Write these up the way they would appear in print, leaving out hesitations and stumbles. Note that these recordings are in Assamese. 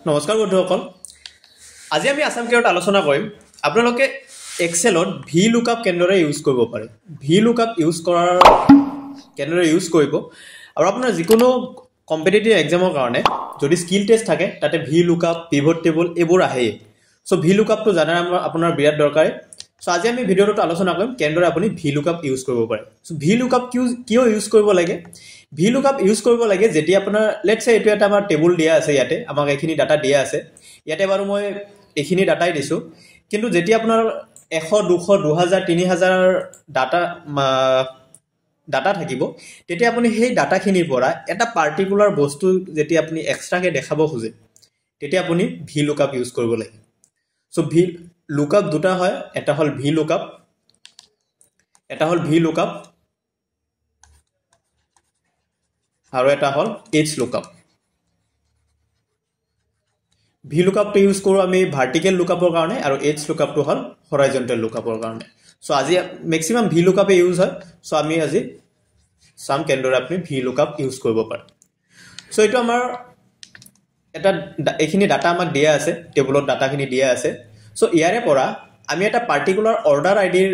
নমস্কাৰ বন্ধুসকল আজি আমি আসাম কেয়াৰত আলোচনা কৰিম আপোনালোকে এক্সেলত ভি লুকআপ কেনেদৰে ইউজ কৰিব পাৰে ভি লুকআপ ইউজ কৰাৰ কেনেদৰে ইউজ কৰিব আৰু আপোনাৰ যিকোনো কম্পিটিটিভ এক্সামৰ কাৰণে যদি স্কিল টেষ্ট থাকে তাতে ভি লুকআপ পিভট টেবল এইবোৰ আহে সো ভি লুকআপটো জানাৰ আপোনাৰ বিৰাট দৰকাৰ সো আজি আমি ভিডিঅ'টোত আলোচনা কৰিম কেনেদৰে আপুনি ভি লুকআপ ইউজ কৰিব পাৰে সো ভি লুকআপ কিয় ইউজ কৰিব লাগে ভি লুকআপ ইউজ কৰিব লাগে যেতিয়া আপোনাৰ লেটস সে এটো এটা আমাৰ টেবুল দিয়া আছে ইয়াতে আমাক এইখিনি ডাটা দিয়া আছে ইয়াতে বাৰু মই এইখিনি ডাটাই দিছো কিন্তু যেতিয়া আপোনাৰ 100 200 2000 3000 ডাটা থাকিব তেতিয়া আপুনি সেই ডাটাখিনিৰ পৰা এটা পাৰ্টিকুলাৰ বস্তু যেতিয়া আপুনি এক্সট্ৰাকে দেখাব খোজে তেতিয়া আপুনি ভি লুকআপ ইউজ কৰিব লাগে সো ভি লুকআপ দুটা হয় এটা হল ভি লুকআপ আৰু এটা হল এইচ লুকআপ ভি লুকআপটো ইউজ কৰো আমি ভাৰ্টিকেল লুকআপৰ কাৰণে আৰু এইচ লুকআপটো হল হৰাইজন্টেল লুকআপৰ কাৰণে সো আজি ম্যাক্সিমাম ভি লুকআপে ইউজ হয় সো আমি আজি সাম কেনেদৰে আপুনি ভি লুকআপ ইউজ কৰিব পাৰে সো এটো আমাৰ এটা এইখিনি ডাটা আমাক দিয়া আছে টেবুলত ডাটাখিনি দিয়া আছে সো ইয়াৰে পৰা আমি এটা পাৰ্টিকুলাৰ অৰ্ডাৰ আইডিৰ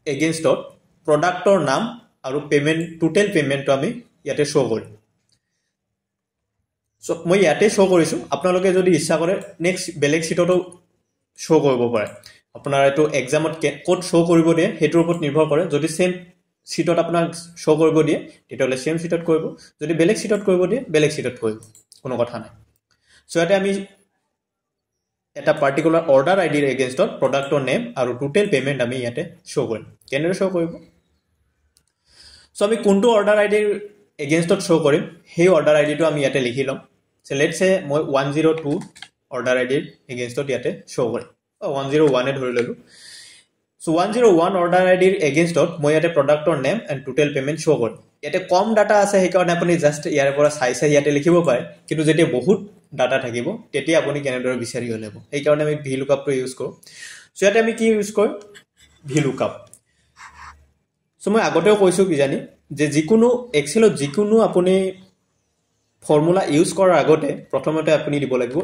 এগেইনষ্টত প্ৰডাক্টৰ নাম আৰু পেমেন্ট টোটাল পেমেন্টটো আমি ইয়াতে শো কৰিম সো মই ইয়াতে শো কৰিছো আপোনালোকে যদি ইচ্ছা কৰে নেক্সট বেলেগ শীটতো শো কৰিব পাৰে আপোনাৰ এটো এক্সামত কোড শো কৰিব দিয়ে হেটোৰ ওপৰত নিৰ্ভৰ কৰে যদি সেম শীটত আপোনাক শো কৰিব দিয়ে তেতিয়ালে সেম শীটত কৰিব যদি বেলেগ শীটত কৰিব দিয়ে বেলেগ শীটত কৰিব কোনো কথা নাই সো ইয়াতে আমি এটা পাৰ্টিকুলাৰ অৰ্ডাৰ আইডিৰ এগেইনষ্টত প্ৰডাক্টৰ নেম আৰু টোটাল পেমেন্ট আমি ইয়াতে শো কৰিম কেনেদৰে শো কৰিব সো আমি কোনটো অৰ্ডাৰ আইডিৰ এগেইনষ্টত শো কৰিম সেই অৰ্ডাৰ আইডিটো আমি ইয়াতে লিখি লম সো লেটস সে মই 102 অৰ্ডাৰ আইডিৰ এগেইনষ্টত ইয়াতে শো কৰিম 101 এ ধৰি ললো সো 101 অৰ্ডাৰ আইডিৰ এগেইনষ্টত মই ইয়াতে প্ৰডাক্টৰ নেম এণ্ড টোটাল পেমেন্ট শো কৰিম ইয়াতে কম ডাটা আছে সেইকাৰণে আপুনি জাস্ট ইয়াৰ পৰা চাই ইয়াতে লিখিব পাৰে কিন্তু যেতিয়া বহুত ডাটা থাকিব তেতিয়া আপুনি কেনেদৰে বিচাৰি উলিয়াব এই কাৰণে আমি ভি লুকআপটো ইউজ কৰো সো ইয়াতে আমি কি ইউজ কৰো ভি লুকআপ সো মই আগতেও কৈছো কি জানি যে যিকোনো এক্সেলত যিকোনো আপুনি ফৰ্মুলা ইউজ কৰাৰ আগতে প্ৰথমতে আপুনি দিব লাগিব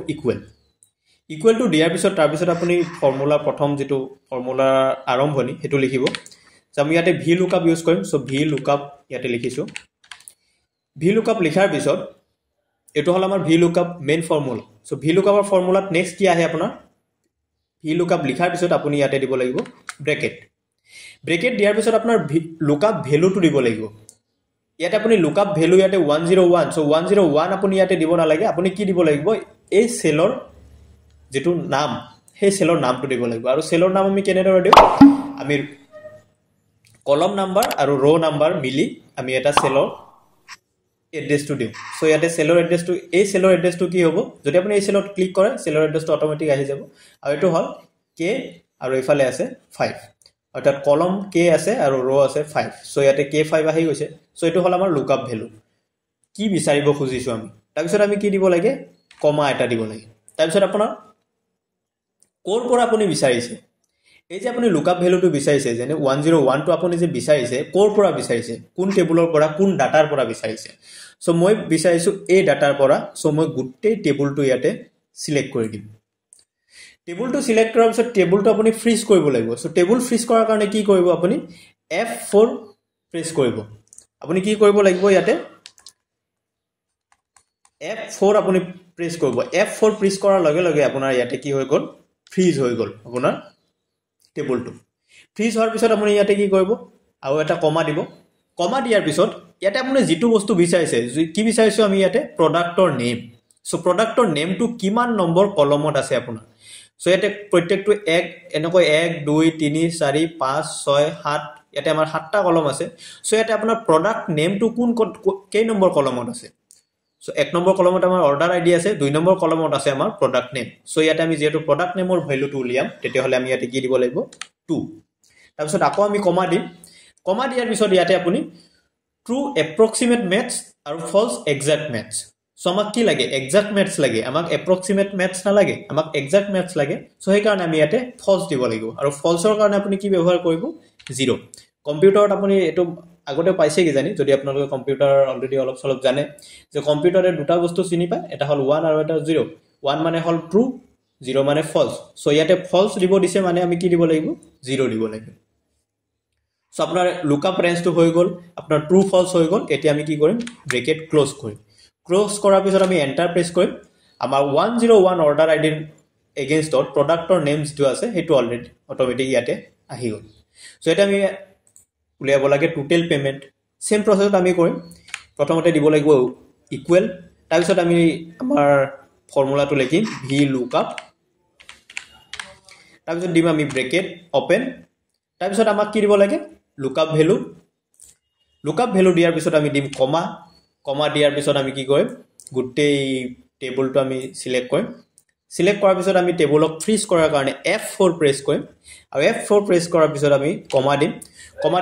ইকুৱেল টু দিয়াৰ পিছত তাৰ পিছত আপুনি ফৰ্মুলা প্ৰথম যেটো ফৰ্মুলা আৰম্ভণি হেতু লিখিব সো আমি ইয়াতে ভি লুকআপ ইউজ কৰিম সো ভি লুকআপ ইয়াতে লিখিছো ভি লুকআপ লিখাৰ পিছত এটো হল আমাৰ V lookup main formula so V লুকআপৰ ফৰ্মুলাত নেক্সট কি আহে আপোনাৰ ভি লুকআপ লিখাৰ পিছত আপুনি ইয়াতে দিব লাগিব ব্ৰেকেট দিয়াৰ পিছত আপোনাৰ লুকআপ ভ্যালুটো দিব লাগিব ইয়াতে আপুনি লুকআপ ভ্যালু ইয়াতে 101 সো 101 আপুনি ইয়াতে দিব না লাগে আপুনি কি দিব লাগিব এই সেলৰ যেটো নাম সেই সেলৰ নামটো দিব লাগিব আৰু সেলৰ নাম আমি কেনেদৰে দিও আমি কলম নাম্বাৰ আৰু ৰো নাম্বাৰ মিলি আমি এটা সেলৰ এড্ৰেছটো দিও সো ইয়াতে সেলৰ এড্ৰেছটো এই সেলৰ এড্ৰেছটো কি হ'ব যদি আপুনি এই সেলত ক্লিক কৰে সেলৰ এড্ৰেছটো অটোমেটিক আহি যাব আৰু এটো হল কে আৰু ইফালে আছে 5 অৰ্থাৎ কলম কে আছে আৰু ৰো আছে 5 সো ইয়াতে k5 আহি গৈছে সো এটো হল আমাৰ লুকআপ ভ্যালু কি বিচাৰিব খুজিছো আমি তাৰ পিছত আমি কি দিব লাগে কমা এটা দিব লাগে তাৰ পিছত আপোনাৰ কোৰ পৰা আপুনি বিচাৰিছে এই যে আপুনি লুকআপ ভ্যালুটো বিচাৰিছে যেনে 101 টো আপুনি যে বিচাৰিছে কোৰ পৰা বিচাৰিছে কোন টেবুলৰ পৰা কোন ডাটাৰ পৰা বিচাৰিছে সো মই বিচাৰিছো এই ডাটাৰ পৰা সো মই গুটেই টেবুলটো ইয়াতে সিলেক্ট কৰি দিম টেবুলটো সিলেক্ট কৰাৰ পিছত টেবুলটো আপুনি ফ্ৰিজ কৰিব লাগিব সো টেবুল ফ্ৰিজ কৰাৰ কাৰণে কি কৰিব আপুনি F4 প্ৰেছ কৰিব আপুনি কি কৰিব লাগিব ইয়াতে F4 আপুনি প্ৰেছ কৰিব F4 প্ৰেছ কৰাৰ লগে লগে আপোনাৰ ইয়াতে কি হৈ গল ফ্ৰিজ হৈ গল আপোনাৰ টেবুলটো ফ্ৰিজ হোৱাৰ পিছত আপুনি ইয়াতে কি কৰিব আৰু এটা কমা দিব কমা দিয়াৰ পিছত ইয়াতে আপুনি যেটো বস্তু বিচাৰিছে কি বিচাৰিছো আমি ইয়াতে প্ৰডাক্টৰ নেম সো প্ৰডাক্টৰ নেমটো কিমান নম্বৰ কলমত আছে আপোনাৰ সো ইয়াতে প্ৰত্যেকটো এক এনেকৈ 1 2 3 4 5 6 7 ইয়াতে আমাৰ 7টা কলম আছে সো ইয়াতে আপোনাৰ প্ৰডাক্ট নেমটো কোন কেই নম্বৰ কলমত আছে সো 1 নম্বৰ কলমত আমাৰ অৰ্ডাৰ আইডি আছে 2 নম্বৰ কলমত আছে আমাৰ প্ৰডাক্ট নেম সো ইয়াতে আমি যেটো প্ৰডাক্ট নেমৰ ভ্যালুটো উলিয়াম তেতিয়া হলে আমি ইয়াতে কি দিব লাগিব 2 তাৰ পিছত আকৌ আমি কমা দিম কমা দিয়াৰ পিছত ইয়াতে আপুনি ট্ৰু এপ্ৰক্সিমেট মেথছ আৰু ফলছ এক্সাক্ট মেথছ সো আমাক কি লাগে এক্সাক্ট মেথছ লাগে আমাক এপ্ৰক্সিমেট মেথছ না লাগে আমাক এক্সাক্ট মেথছ লাগে সো সেই কাৰণে আমি ইয়াতে ফলছ দিব লাগিব আৰু ফলছৰ কাৰণে আপুনি কি ব্যৱহাৰ কৰিব 0 কম্পিউটাৰত আপুনি এটো আগতে পাইছে কি জানি যদি আপোনালোকে কম্পিউটাৰ অলৰেডি অলপ সলপ জানে যে কম্পিউটাৰে দুটা বস্তু চিনি পায় এটা হল 1 আৰু এটা 0 1 মানে হল ট্ৰু 0 মানে ফলছ সো ইয়াতে ফলছ দিব দিছে মানে আমি কি দিব লাগিব 0 দিব লাগিব সো আপোনাৰ লুকআপ ৰেঞ্জটো হৈ গল আপোনাৰ ট্ৰু ফলছ হৈ গল এতিয়া আমি কি কৰিম ব্ৰেকেট ক্লোজ কৰিম ক্লোজ কৰাৰ পিছত আমি এন্টাৰ প্ৰেছ কৰিম আমাৰ 101 অৰ্ডাৰ আইডি এগেইনষ্টত প্ৰডাক্টৰ নেম যেটো আছে হেতু অলৰেডি অটোমেটিক ইয়াতে আহি গল সো এটা আমি উলিয়াব লাগে টোটাল পেমেন্ট সেম প্ৰসেছত আমি কৰিম প্ৰথমতে দিব লাগিব ইকুৱেল তাৰ পিছত আমি আমাৰ ফৰ্মুলাটো লিখিম ভি লুকআপ তাৰ পিছত দিম আমি ব্ৰেকেট ওপেন তাৰ পিছত আমাক কি দিব লাগে লুকআপ ভ্যালু দিয়াৰ পিছত আমি দিম কমা দিয়াৰ পিছত আমি কি কৰিম গুটেই টেবুলটো আমি সিলেক্ট কৰিম সিলেক্ট কৰাৰ পিছত আমি টেবুলক ফ্ৰিজ কৰাৰ কাৰণে F4 প্ৰেছ কৰিম আৰু F4 প্ৰেছ কৰাৰ পিছত আমি কমা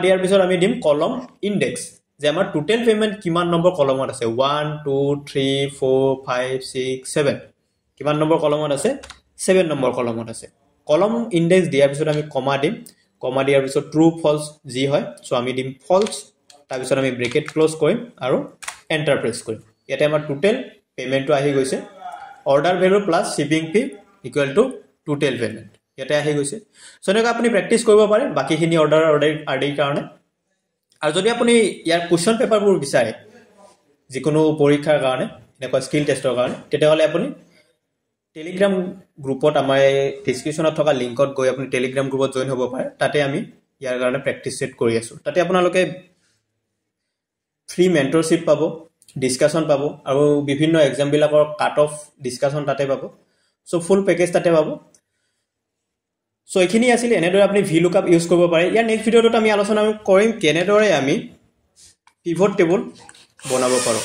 দিয়াৰ পিছত আমি দিম কলম ইনডেক্স যে আমাৰ টোটাল পেমেন্ট কিমান নম্বৰ কলমত আছে 1 2 3 4 5 6 7 কিমান নম্বৰ কলমত আছে 7 নম্বৰ কলমত আছে কলম ইনডেক্স দিয়াৰ পিছত আমি কমা দিয়াৰ পিছত ট্ৰু ফলছ যি হয় সো আমি দিম ফলছ তাৰ পিছত আমি ব্ৰেকেট ক্লোজ কৰিম আৰু এন্টাৰ প্ৰেছ কৰিম ইয়াতে আমাৰ টোটাল পেমেন্টটো আহি গৈছে order value plus shipping Phi equal to total payment ইয়াতে আহি গৈছে সো এনেকৈ আপুনি প্ৰেক্টিস কৰিব পাৰে বাকিখিনি অৰ্ডাৰ আইডিৰ কাৰণে আৰু যদি আপুনি ইয়াৰ কোৱেশ্চন পেপাৰবোৰ বিচাৰে যিকোনো পৰীক্ষাৰ কাৰণে এনেকুৱা স্কিল টেষ্টৰ কাৰণে তেতিয়াহলে আপুনি টেলিগ্ৰাম গ্ৰুপত আমাৰ ডেসক্ৰিপচনত থকা লিংকত গৈ আপুনি টেলিগ্ৰাম গ্ৰুপত জয়েন হ'ব পাৰে তাতে আমি ইয়াৰ কাৰণে প্ৰেক্টিস সেট কৰি আছো তাতে আপোনালোকে ফ্ৰী মেন্টৰশিপ পাব ডিসকাশন পাব আৰু বিভিন্ন এক্সাম বিলাকৰ কাট অফ ডিসকাশন তাতে পাব সো ফুল পেকেজ তাতে পাব সো এখিনি আছিল এনেদৰে আপুনি ভি লুকআপ ইউজ কৰিব পাৰে ইয়াৰ নেক্সট ভিডিওটোত আমি আলোচনা কৰিম কেনেদৰে আমি পিভট টেবুল বনাব পাৰো